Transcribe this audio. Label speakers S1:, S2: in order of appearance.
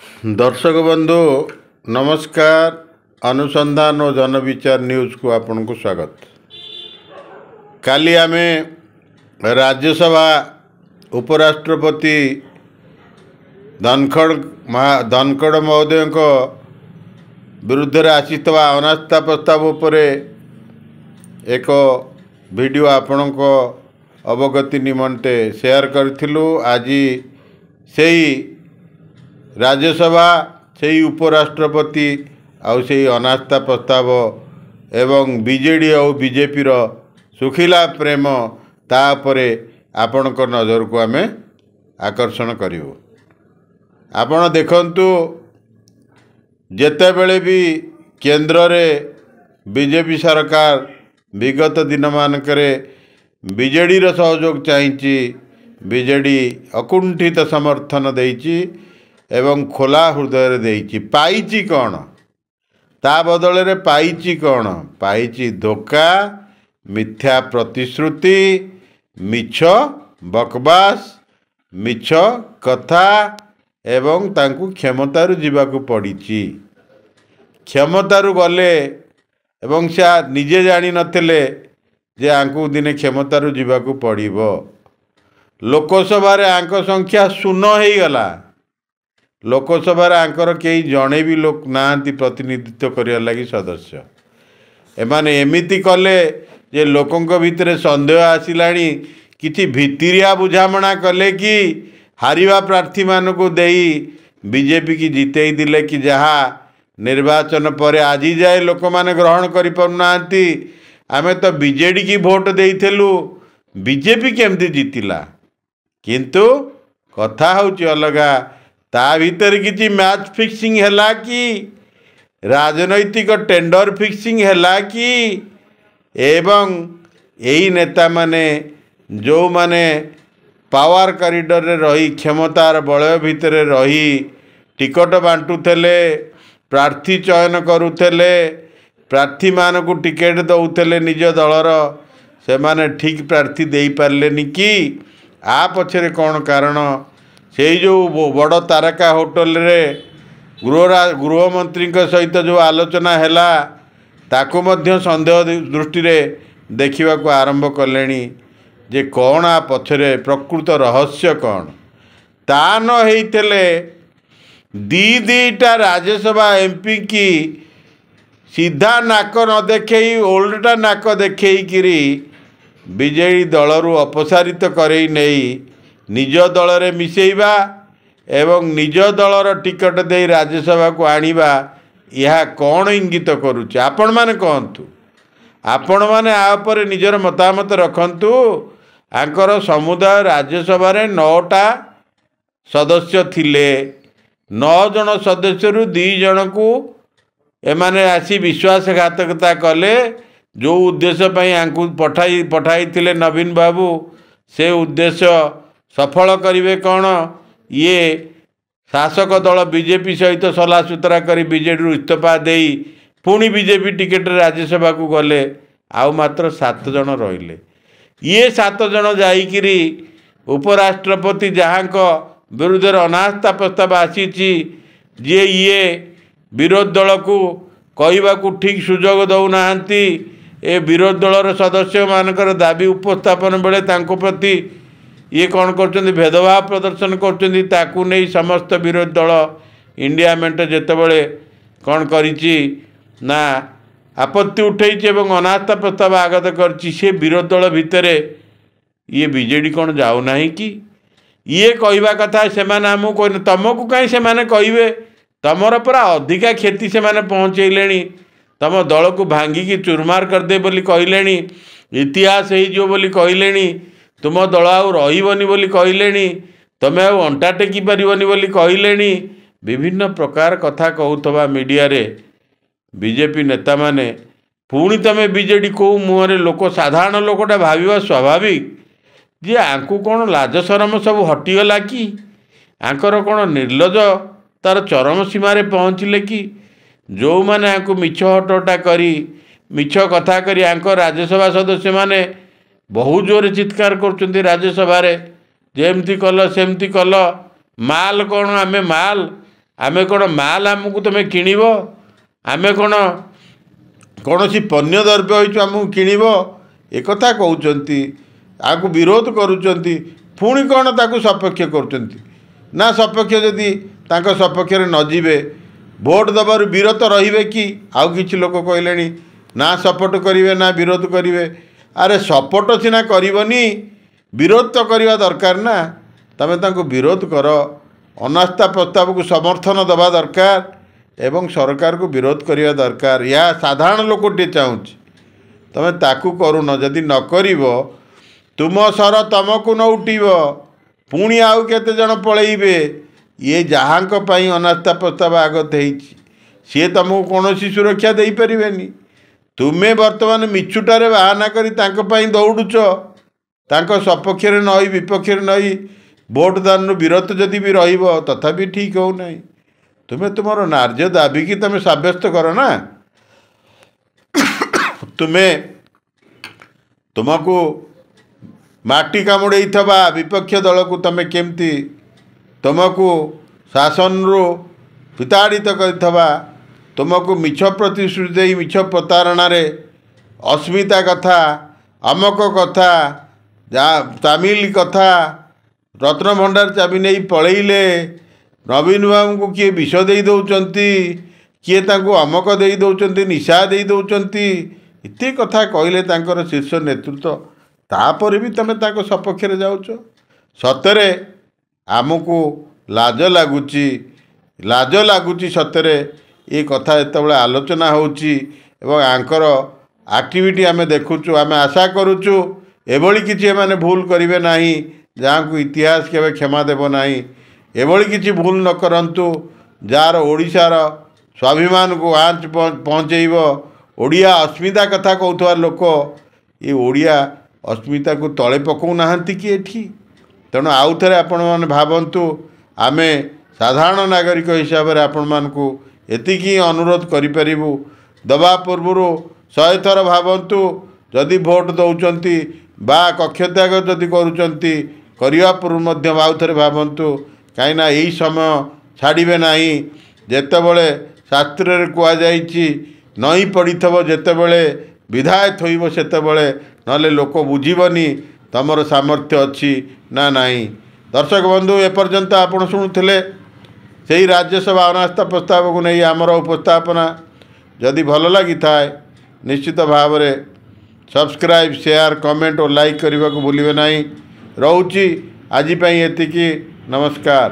S1: दर्शक बंधु नमस्कार। अनुसंधान और जनविचार न्यूज को आपन को स्वागत। काली आमे राज्यसभा उपराष्ट्रपति धनखड़ महोदय विरुद्ध आसीवा अनास्था प्रस्ताव उपरे एक वीडियो आपण को अवगति निमंते शेयर करूँ। आज से राज्यसभा से उपराष्ट्रपति आउ से अनास्था प्रस्ताव एवं बीजेडी और बीजेपी रो सुखिला प्रेम तापरे आपण को नजर को आमे आकर्षण करूँ। आपण देखंतु जेते बेले भी केंद्र रे बीजेपी सरकार विगत दिन मानकरे बीजेडी रो सहयोग चाहिए। बीजेडी अकुंठित समर्थन देइछि एवं खोला हृदय देइछि। पाइछि कौन ता बदल रे पाइछि कौन? पाइछि धोखा, मिथ्या प्रतिश्रुति, मिछ बकवास, मिछ कथा एवं तांकु क्षमतारु जीवाकु पड़िछि। क्षमतारु गले एवं से निजे जानी नथिले जे आंकु दिने क्षमतारु जीवाकु पड़िबो। लोकसभा रे आंक संख्या 0 हो गला। लोकसभा आंकर कई जड़े भी लोक नांती प्रतिनिधित्व करिया लगी सदस्य। एमाने एमिति कले जे लोकंक भितरे संदेह आसिलानी किछि भितिरिया बुझामणा कले कि हारिवा प्रार्थी मानकु देई बीजेपी की जितेई दिले कि जहा निर्वाचन पर आज जाए लोक माने ग्रहण करि परुनांती। आमे तो बीजेडी की भोट देइथेलु, बीजेपी केमती जीतिला। किंतु कथा होची अलगा। ता भीतर किसी मैच फिक्सिंग हैला कि राजनैतिक टेंडर फिक्सिंग हैला कि एवं यही नेता माने जो माने पावर कॉरिडोर रे रही क्षमतार बलय भितर रही टिकट बांटुथेले, प्रार्थी चयन करुथेले, प्रार्थी मान को टिकेट दौथेले निज दलर, से माने ठीक प्रार्थी दे पारलेनी कि आ पछरे कौन कारण? से जो बड़ तारका होटल रे गृहमंत्री सहित जो आलोचना हैला ताको मध्य संदेह दृष्टि रे देखा को आरंभ कलेनी जे कौन आ पछरे प्रकृत रहस्य कौन? ता न हेइतेले दीटा राज्यसभा एमपी की सीधा नाक न देखई ओल्टा नाक देखई बीजेडी दलरू अपसारित करई नहीं निज दल रे मिसेइबा एवं निज दलर टिकट दे राज्यसभा को आनिबा यह कौन इंगित करुचे? आपण माने कहंतु। आपण माने आ पर निजर मतामत रखंतु। आंकर समुदाय राज्यसभा रे 9टा सदस्य थिले। 9 जन सदस्य रु 2 जन को एमाने आसी विश्वासघातकता कले। जो उद्देश्य पई आंकु पठाई थिले नवीन बाबू, से उद्देश्य सफल करिवे कौन? ये शासक दल बीजेपी सहित सलाह सुतरा करी बीजेडी इस्तीफा देई पुणी बीजेपी टिकेट राज्यसभा को गले। आउ मात्र 7 जन रहिले। ये 7 जन जाइकिरी उपराष्ट्रपति जहाँ विरुद्ध अनास्था प्रस्ताव आसीची जे ये विरोध दल को कहवा को ठीक सुजोग दौनाहांती। ए विरोध दलर सदस्य मानकर दाबी उपस्थापन बेले तांको प्रति ये कौन कर भेदभाव प्रदर्शन कर नहीं समस्त विरोधी दल इंडिया मेंट जितेबले कौन करिछि ना आपत्ति उठेइछि एवं अनास्था प्रस्ताव आगत करछि। से विरोधी दल भितर ये बीजेडी कौन जाऊ नाही कि ये कहवा कथा से आमको तुमको कहीं से कहे तुमर पूरा अधिका क्षति से पहुँचैले। तुम दल को भांगिकी चुरमार करदे बोली कहले, इतिहास हो बोली कहले, तुम दल आउ रहीबनी बोली कहले, तुम आउ अंटा टेकी पारिबनी बोली कहले। विभिन्न प्रकार कथा कहूथबा मीडिया रे बीजेपी नेता माने पुणी तमे बीजेडी को मुहरे लोक साधारण लोकटा भाविबा स्वाभाविक जे आंकु कौन लाज शरम सब हटिगला कि आंकर कौन निर्लज तार चरम सीमा रे पहुँचले कि जो माने आंकु मिछ हटटा करी मिछ कथा करी आंकर राज्यसभा सदस्य माने बहुत जोर चित्कार कर राज्यसभा रे जेमती कल सेमती कल माल कौन आमे माल आमे कौन माल आमको तुम किणव आमे कौन कौन सी पण्य द्रव्य हो आमको किणव एक कहते आपको विरोध करुँच पुणी कौन ताकू सपक्ष कर सपक्ष जदि सपक्ष न जीवे भोट दबार विरत रहिबे कि आउ किछि लोक कहले ना सपोर्ट करेंगे ना विरोध करेंगे अरे सपोर्ट सीना करनी विरोध तो करवा दरकार ना तमें तांको विरोध कर अनास्था प्रस्ताव को समर्थन दबा दरकार एवं सरकार को विरोध करवा दरकार या साधारण लोकटे चाहूँच तमें ताकू करुन जदि न करिवो तुम सर तुमको न उठिब पुणी आउ केते जन पलैबे ये जहाँ अनास्था प्रस्ताव आगत सी तुमको कौन सुरक्षा दे पारे तुम्हें बर्तमान मिछुटारे बाहाना करी दौड़ुच सपक्ष नई विपक्ष नई भोट दान विरत जदि भी तथापि ठीक हो ना तुम्हें तुम नार्य दाबी की तुम्हें सब्यस्त कर ना तुम्हें तुमको माटी कामुड़े विपक्ष दल को तुम्हें केमती तुमको शासन रु विताड़ित करथबा तुमको मिछ प्रतिश्रुति दे मिछ प्रतारणा अस्मिता कथा अमक कथा तामिल कथा रत्न भंडार चाबी नहीं पलैले नवीन बाबू को किए विष दे दौरान किए अमक दे दौरान निशा दे दौरान इतने कथा कहले शीर्ष नेतृत्व तापर भी तुम सपक्ष जाऊच सतरे आमको लाज लगुच सतरे ये कथा जिते आलोचना होची एवं आंकर एक्टिविटी आमे देखुचु आमे आशा करुचु एभली किछि माने भूल करिवे नाही जहाँ को इतिहास केवे क्षमा देव नाही एभली किछि भूल न करंतु जार ओडिशार स्वाभिमान को आँच पहुँचेब ओडिया अस्मिता कथा कहूथार लोक ये ओडिया अस्मिता को तले पकाऊ नाहंती कि एठी तेणु आउ थे आपण मैंने भावतु आमे साधारण नागरिक हिसाब से आपण मानकु एतिकी अनुरोध करिपरिबु दबा पूर्व 100 थर भावतु जदि भोट दौरान बा कक्षत्याग जदि करुँच करने पूर्व आउ थे भावतु कहीं यही समय छाड़े ना जितेबले शास्त्र कहुई नई पड़ी जितेबले विधाय थोब से नले लोक बुझीबनी तमर सामर्थ्य अच्छी ना नहीं। दर्शक बंधु एपर्यंत आपण शुणुले से राज्यसभा अनास्था प्रस्ताव को नहीं आमर उपस्थापना जदि भल लगी थाए निश्चित भाव में सब्सक्राइब शेयर कमेंट और लाइक करने को भूलिए नहीं। रोची आज एतिकी नमस्कार।